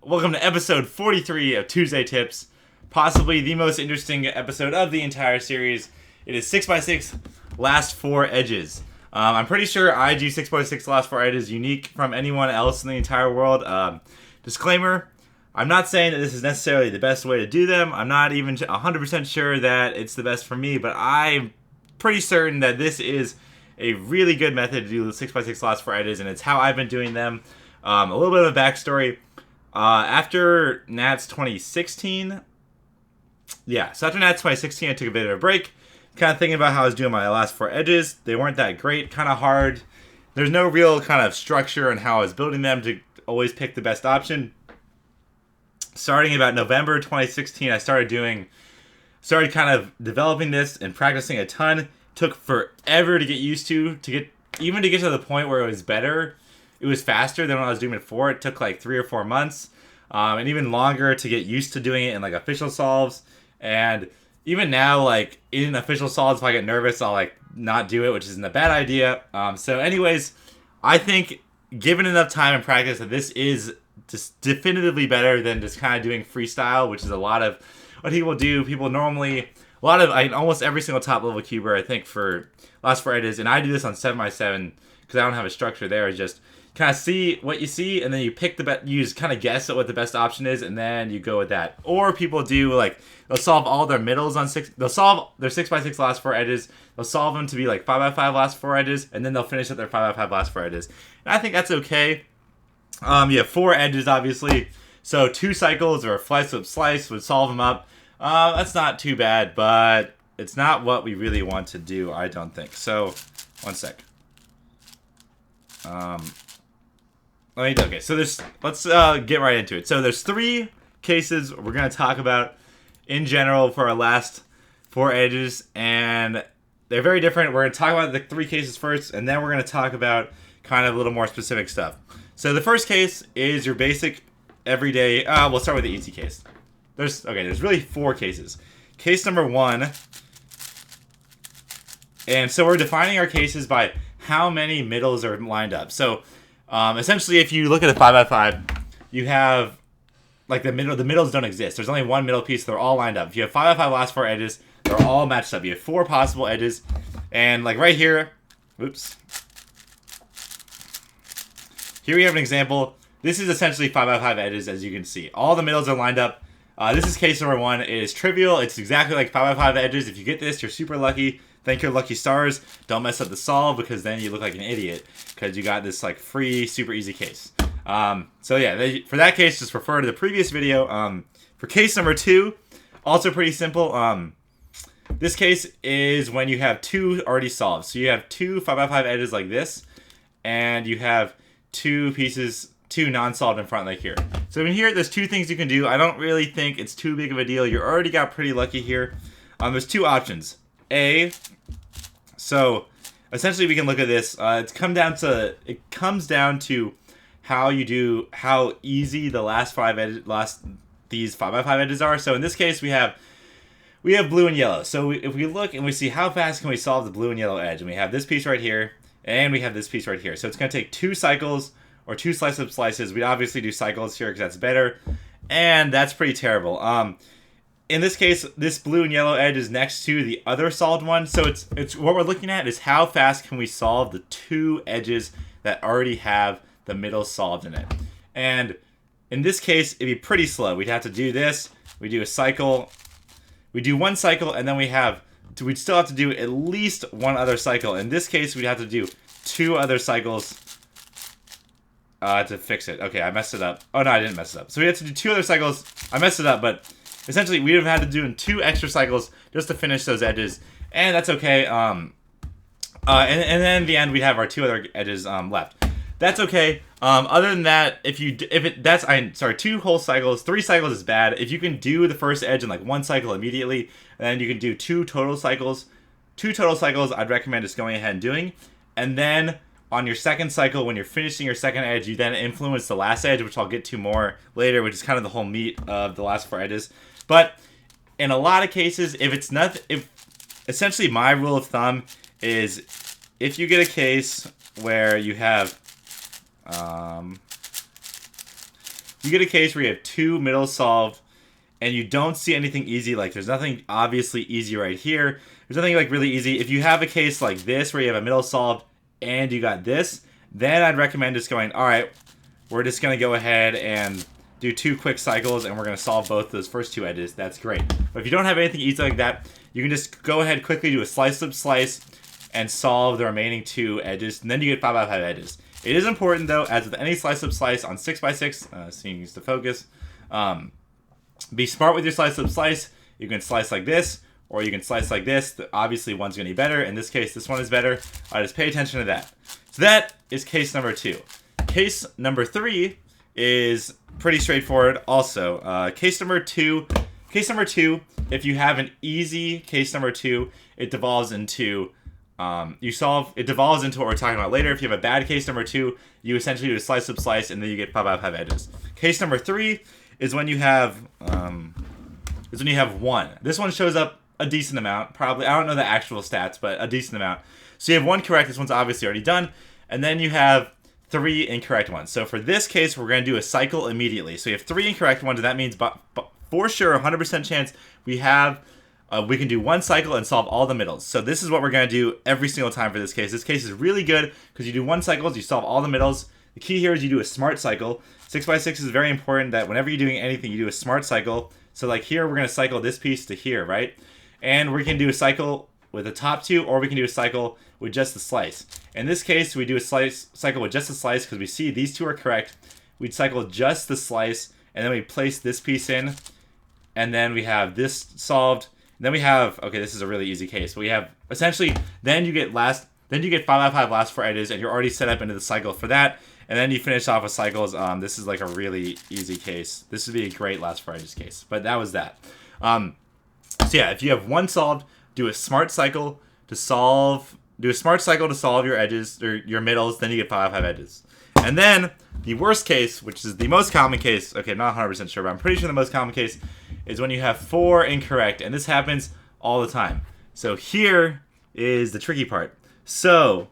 Welcome to episode 43 of Tuesday Tips, possibly the most interesting episode of the entire series. It is 6x6 last 4 edges. I'm pretty sure I do 6x6 last 4 edges unique from anyone else in the entire world. Disclaimer, I'm not saying that this is necessarily the best way to do them. I'm not even 100% sure that it's the best for me, but I'm pretty certain that this is a really good method to do the 6x6 last 4 edges, and it's how I've been doing them. A little bit of a backstory. After Nats 2016, after Nats 2016, I took a bit of a break, kind of thinking about how I was doing my last 4 edges. They weren't that great, kind of hard. There's no real kind of structure on how I was building them to always pick the best option. Starting about November 2016, I started kind of developing this and practicing a ton. Took forever to get used to get to the point where it was better. It was faster than when I was doing it before. It took like 3 or 4 months, and even longer to get used to doing it in like official solves. And even now, like in official solves, if I get nervous, I'll like not do it, which isn't a bad idea. So anyways, I think given enough time and practice that this is just definitively better than just kind of doing freestyle, which is a lot of what people do. People normally, almost every single top level cuber, I think, for last 4 edges, and I do this on 7x7 because I don't have a structure there, is just kind of see what you see, and then you pick the best. You just kind of guess at what the best option is, and then you go with that. Or people do like they'll solve all their middles on 6. They'll solve their 6x6 last 4 edges. They'll solve them to be like 5x5 last 4 edges, and then they'll finish at their 5x5 last 4 edges. And I think that's okay. You have 4 edges, obviously, so 2 cycles or a slice would solve them up. That's not too bad, but it's not what we really want to do, I don't think. So, one sec. So let's get right into it. So there's 3 cases we're going to talk about in general for our last 4 edges, and they're very different. We're going to talk about the 3 cases first, and then we're going to talk about kind of a little more specific stuff. So the first case is your basic everyday. We'll start with the easy case. There's really 4 cases. Case number 1, and so we're defining our cases by how many middles are lined up. So essentially, if you look at a 5x5, you have like the middles don't exist. There's only one middle piece. They're all lined up. If you have 5x5 last 4 edges, they're all matched up. You have 4 possible edges, and like right here, here we have an example. This is essentially 5x5 edges, as you can see. All the middles are lined up. This is case number 1. It is trivial. It's exactly like 5x5 edges. If you get this, you're super lucky. Thank your lucky stars. Don't mess up the solve, because then you look like an idiot because you got this like free, super easy case. For that case, just refer to the previous video. For case number 2, also pretty simple. This case is when you have 2 already solved. So you have 2 5x5 edges like this, and you have 2 non-solved in front like here. So in here, there's 2 things you can do. I don't really think it's too big of a deal. You already got pretty lucky here. There's 2 options. So essentially we can look at this. It comes down to how easy the these 5x5 edges are. So in this case we have blue and yellow. So if we look and we see how fast can we solve the blue and yellow edge, and we have this piece right here, and we have this piece right here. So it's going to take 2 cycles or 2 slices. We obviously do cycles here because that's better, and that's pretty terrible. In this case, this blue and yellow edge is next to the other solved one. So it's what we're looking at is how fast can we solve the 2 edges that already have the middle solved in it. And in this case, it'd be pretty slow. We'd have to do this. We do a cycle. We do 1 cycle, and then we'd still have to do at least 1 other cycle. In this case, we'd have to do 2 other cycles to fix it. Okay, I messed it up. Oh, no, I didn't mess it up. So we have to do 2 other cycles. I messed it up, but essentially, we would have had to do 2 extra cycles just to finish those edges, and that's okay. And then in the end, we'd have our 2 other edges left. That's okay. Other than that, 2 whole cycles, 3 cycles is bad. If you can do the first edge in like 1 cycle immediately, and then you can do 2 total cycles, I'd recommend just going ahead and doing. And then on your second cycle, when you're finishing your second edge, you then influence the last edge, which I'll get to more later, which is kind of the whole meat of the last 4 edges. But in a lot of cases, essentially my rule of thumb is if you get a case where you have you get a case where you have 2 middles solved, and you don't see anything easy, like there's nothing obviously easy right here. There's nothing like really easy. If you have a case like this where you have a middle solved and you got this, then I'd recommend just going, all right, we're just going to go ahead and do 2 quick cycles and we're going to solve both those first 2 edges. That's great. But if you don't have anything easy like that, you can just go ahead quickly, do a slice up slice and solve the remaining 2 edges, and then you get 5x5 edges. It is important though, as with any slice up slice on 6x6, seeing needs to focus, be smart with your slice up slice. You can slice like this, or you can slice like this. Obviously, one's going to be better. In this case, this one is better. Just pay attention to that. So that is case number 2. Case number 3 is pretty straightforward. Also, case number two. If you have an easy case number 2, it devolves into it devolves into what we're talking about later. If you have a bad case number 2, you essentially do a slice up slice, and then you get 5x5 edges. Case number 3 is when you have 1. This one shows up a decent amount. Probably, I don't know the actual stats, but a decent amount. So you have 1 correct. This one's obviously already done. And then you have 3 incorrect ones. So for this case, we're going to do a cycle immediately. So you have 3 incorrect ones, and that means for sure, 100% chance we can do 1 cycle and solve all the middles. So this is what we're going to do every single time for this case. This case is really good because you do 1 cycle, you solve all the middles. The key here is you do a smart cycle. 6x6 is very important that whenever you're doing anything, you do a smart cycle. So like here, we're going to cycle this piece to here, right? And we can do a cycle with the top 2, or we can do a cycle with just the slice. In this case, we do a cycle with just the slice because we see these 2 are correct. We'd cycle just the slice, and then we place this piece in, and then we have this solved. And then we have, okay, this is a really easy case. We have essentially, then you get 5x5 last 4 edges, and you're already set up into the cycle for that. And then you finish off with cycles. This is like a really easy case. This would be a great last 4 edges case. But that was that. So yeah, if you have 1 solved, do a smart cycle to solve your edges or your middles. Then you get 5x5 edges. And then the worst case, which is the most common case. Okay, I'm not 100% sure, but I'm pretty sure the most common case is when you have 4 incorrect, and this happens all the time. So here is the tricky part. So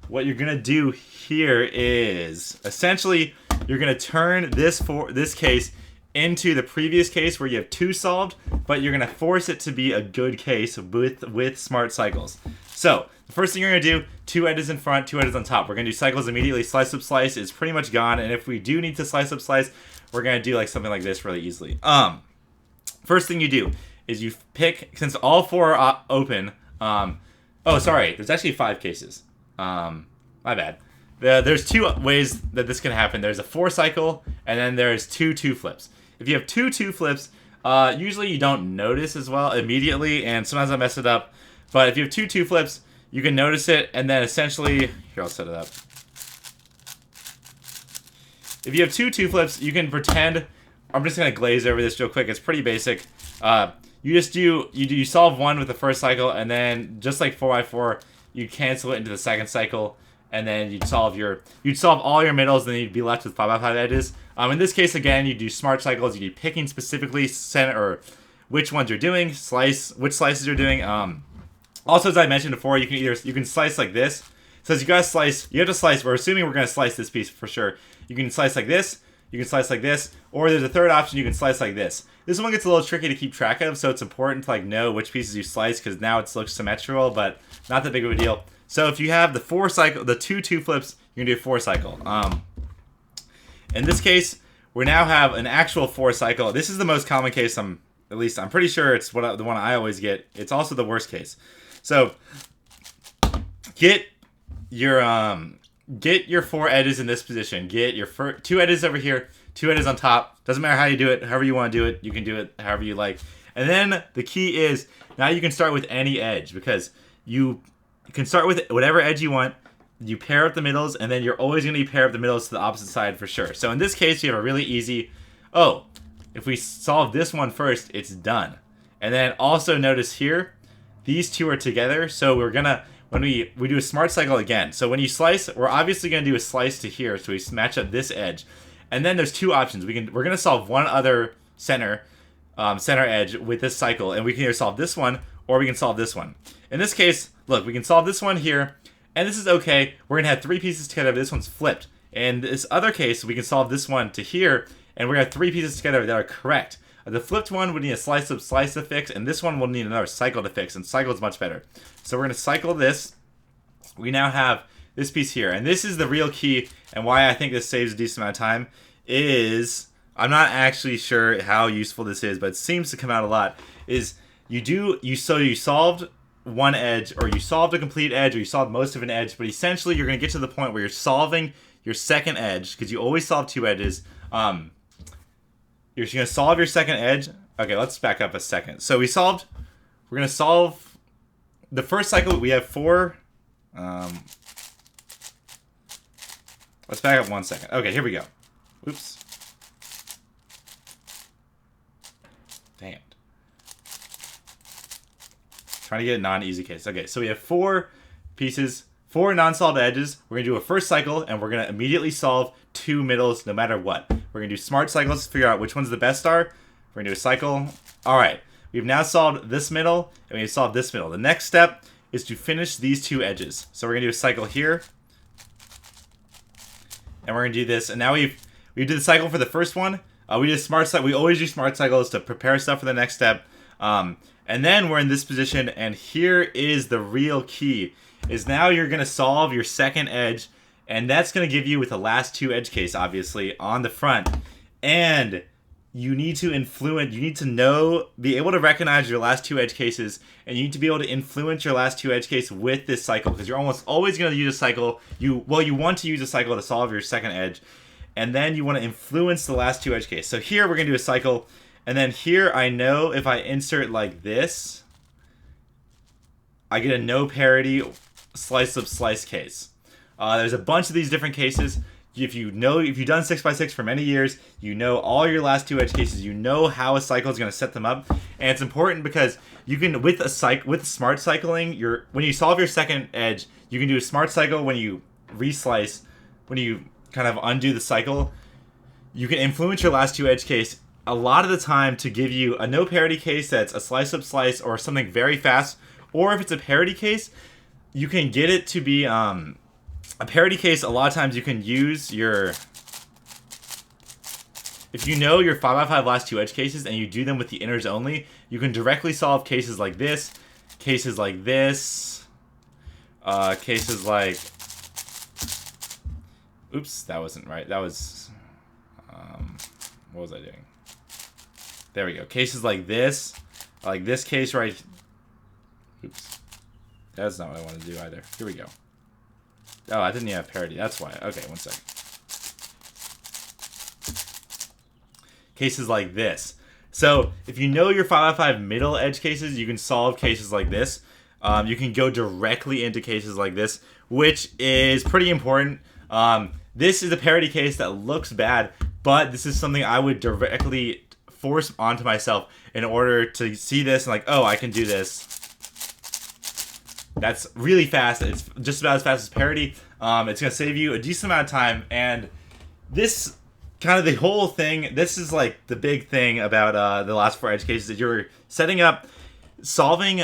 what you're gonna do here is essentially you're gonna turn this case into the previous case where you have 2 solved, but you're gonna force it to be a good case with smart cycles. So the first thing you're gonna do, 2 edges in front, 2 edges on top. We're gonna do cycles immediately. Slice up slice is pretty much gone, and if we do need to slice up slice, we're gonna do like something like this really easily. First thing you do is you pick, since all 4 are open. Oh, sorry. There's actually 5 cases. My bad. There's 2 ways that this can happen. There's a 4 cycle, and then there's 2 2 flips. If you have 2 2 flips, usually you don't notice as well immediately, and sometimes I mess it up. But if you have 2 2 flips, you can notice it, and then essentially, here, I'll set it up. If you have 2 2 flips, you can pretend. I'm just gonna glaze over this real quick. It's pretty basic. You solve 1 with the first cycle, and then just like 4x4, you cancel it into the second cycle, and then you'd solve all your middles, and then you'd be left with 5x5 edges. In this case, again, you do smart cycles. You do picking specifically center or which ones you're doing, which slices you're doing. Also, as I mentioned before, you can slice like this. So you have to slice. We're assuming we're gonna slice this piece for sure. You can slice like this. You can slice like this, or there's a third option. You can slice like this. This one gets a little tricky to keep track of, so it's important to like know which pieces you slice because now it looks symmetrical, but not that big of a deal. So if you have the 2 2 flips, you can do a 4 cycle. In this case, we now have an actual 4 cycle. This is the most common case. I'm pretty sure it's the one I always get. It's also the worst case. So get your 4 edges in this position. Get your 2 edges over here, 2 edges on top. Doesn't matter how you do it. However you want to do it, you can do it however you like. And then the key is now you can start with any edge because you can start with whatever edge you want. You pair up the middles, and then you're always going to pair up the middles to the opposite side for sure. So in this case, you have a really easy, if we solve this one first, it's done. And then also notice here, these 2 are together. So we're going to, when we do a smart cycle again. So when you slice, we're obviously going to do a slice to here. So we match up this edge. And then there's 2 options. We're going to solve one other center edge with this cycle. And we can either solve this one, or we can solve this one. In this case, look, we can solve this one here. And this is okay. We're going to have 3 pieces together, but this one's flipped. In this other case, we can solve this one to here, and we're going to have 3 pieces together that are correct. The flipped one would need a slice to fix, and this one will need another cycle to fix, and cycle is much better. So we're going to cycle this. We now have this piece here, and this is the real key, and why I think this saves a decent amount of time is, I'm not actually sure how useful this is, but it seems to come out a lot, is you solved one edge, or you solved a complete edge, or you solved most of an edge, but essentially you're going to get to the point where you're solving your second edge, because you always solve 2 edges. You're going to solve your second edge. Okay, let's back up a second. So we're going to solve the first cycle. We have 4. Let's back up 1 second. Okay, here we go. Oops. Damn it. Trying to get a non-easy case. Okay, so we have 4 pieces, 4 non-solved edges. We're going to do a first cycle, and we're going to immediately solve 2 middles no matter what. We're going to do smart cycles to figure out which one's the best star. We're going to do a cycle. All right, we've now solved this middle, and we've solved this middle. The next step is to finish these 2 edges. So we're going to do a cycle here, and we're going to do this. And now we did the cycle for the first one. We did smart cycle. We always do smart cycles to prepare stuff for the next step. And then we're in this position, and here is the real key. Is now you're going to solve your second edge, and that's going to give you with the last 2 edge case, obviously, on the front. And you need to be able to recognize your last 2 edge cases, and you need to be able to influence your last 2 edge case with this cycle, because you're almost always going to use a cycle. You want to use a cycle to solve your second edge, and then you want to influence the last 2 edge case. So here we're going to do a cycle, and then here I know if I insert like this, I get a no parity slice of slice case. There's a bunch of these different cases. If you've done 6x6 for many years, you know all your last 2 edge cases. You know how a cycle is going to set them up, and it's important because you can with smart cycling. When you solve your second edge, you can do a smart cycle when you reslice, when you kind of undo the cycle. You can influence your last 2 edge case a lot of the time to give you a no parity case that's a slice up slice or something very fast, or if it's a parity case, you can get it to be a parity case. A lot of times you can use if you know your 5x5 last 2 edge cases and you do them with the inners only, you can directly solve cases like this, cases like this, cases like, oops, that wasn't right. That was, what was I doing? There we go. Cases like this case right. Oops. That's not what I want to do either. Here we go. Oh, I didn't even have parity. That's why. Okay, 1 second. Cases like this. So, if you know your 5x5 middle edge cases, you can solve cases like this. You can go directly into cases like this, which is pretty important. This is a parity case that looks bad, but this is something I would directly force onto myself in order to see this and like, oh, I can do this. That's really fast. It's just about as fast as parity. It's going to save you a decent amount of time. And this kind of the whole thing, this is like the big thing about the last 4 edge cases, that you're setting up, solving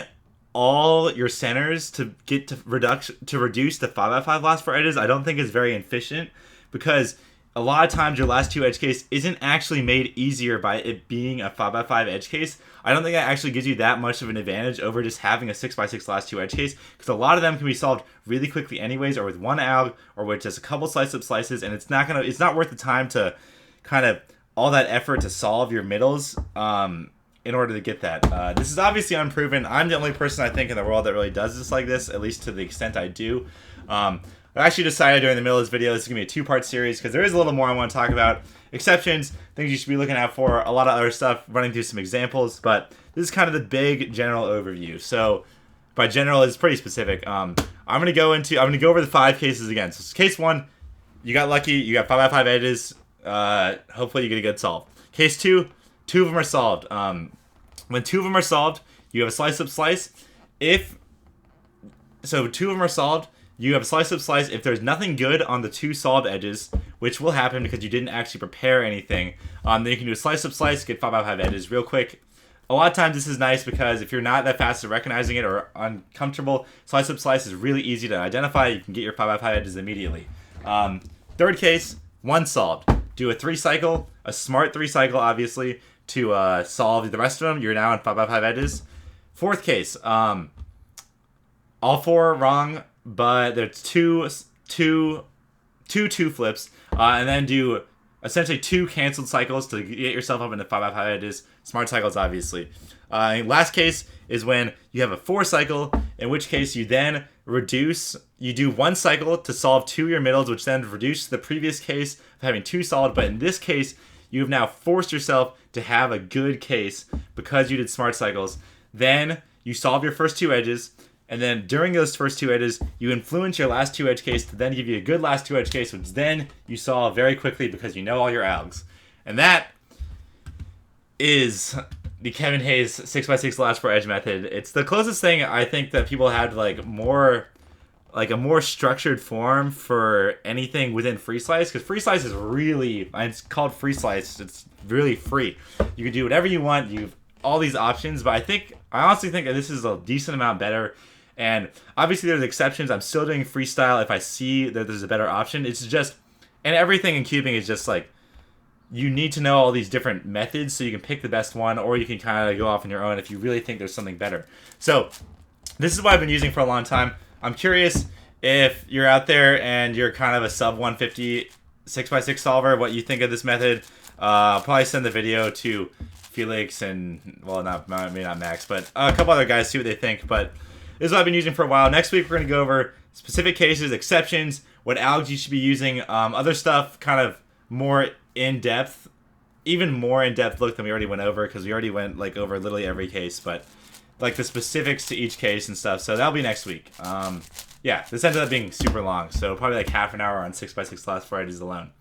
all your centers to get to reduce the 5x5 last 4 edges. I don't think is very efficient, because a lot of times your last 2 edge case isn't actually made easier by it being a 5x5 edge case. I don't think that actually gives you that much of an advantage over just having a 6x6 last 2 edge case, because a lot of them can be solved really quickly anyways, or with one alg, or with just a couple slice-up slices, and it's not worth the time to kind of all that effort to solve your middles in order to get that. This is obviously unproven. I'm the only person I think in the world that really does this like this, at least to the extent I do. I actually decided during the middle of this video this is going to be a 2-part series, because there is a little more I want to talk about. Exceptions, things you should be looking out for, a lot of other stuff, running through some examples, but this is kind of the big general overview. So by general, it's pretty specific. I'm going to go over the 5 cases again. So case 1, you got lucky, you got 5x5 edges, hopefully you get a good solve. Case 2, 2 of them are solved. When 2 of them are solved, you have a slice-up slice. So 2 of them are solved, you have a slice-up slice. If there's nothing good on the 2 solved edges, which will happen because you didn't actually prepare anything, then you can do a slice-up slice, get 5x5 edges real quick. A lot of times this is nice because if you're not that fast at recognizing it or uncomfortable, slice-up slice is really easy to identify. You can get your 5x5 edges immediately. Third case, 1 solved. do a 3-cycle, a smart 3-cycle, obviously, to solve the rest of them. You're now on 5x5 edges. Fourth case, all 4 wrong, but there's two flips, and then do essentially 2 canceled cycles to get yourself up into 5x5 edges. Smart cycles, obviously. Last case is when you have a 4-cycle, in which case you then reduce, you do 1 cycle to solve 2 of your middles, which then reduce the previous case of having 2 solid. But in this case, you have now forced yourself to have a good case because you did smart cycles. Then you solve your first 2 edges, and then during those first 2 edges, you influence your last 2 edge case to then give you a good last 2 edge case, which then you solve very quickly because you know all your algs. And that is the Kevin Hayes 6x6 last 4 edge method. It's the closest thing I think that people had like a more structured form for anything within Free Slice, because Free Slice is really, it's called Free Slice, it's really free. You can do whatever you want, you've all these options, but I honestly think that this is a decent amount better. And obviously there's exceptions. I'm still doing freestyle if I see that there's a better option. It's just, and everything in cubing is just like, you need to know all these different methods so you can pick the best one, or you can kind of go off on your own if you really think there's something better. So this is what I've been using for a long time. I'm curious if you're out there and you're kind of a sub 150 6x6 solver, what you think of this method. I'll probably send the video to Felix and, well, maybe not Max, but a couple other guys, see what they think. But this is what I've been using for a while. Next week, we're going to go over specific cases, exceptions, what algs you should be using, other stuff kind of more in-depth, even more in-depth look than we already went over, because we already went like over literally every case, but like the specifics to each case and stuff. So that'll be next week. Yeah, this ended up being super long, so probably like half an hour on 6x6 last 4 edges alone.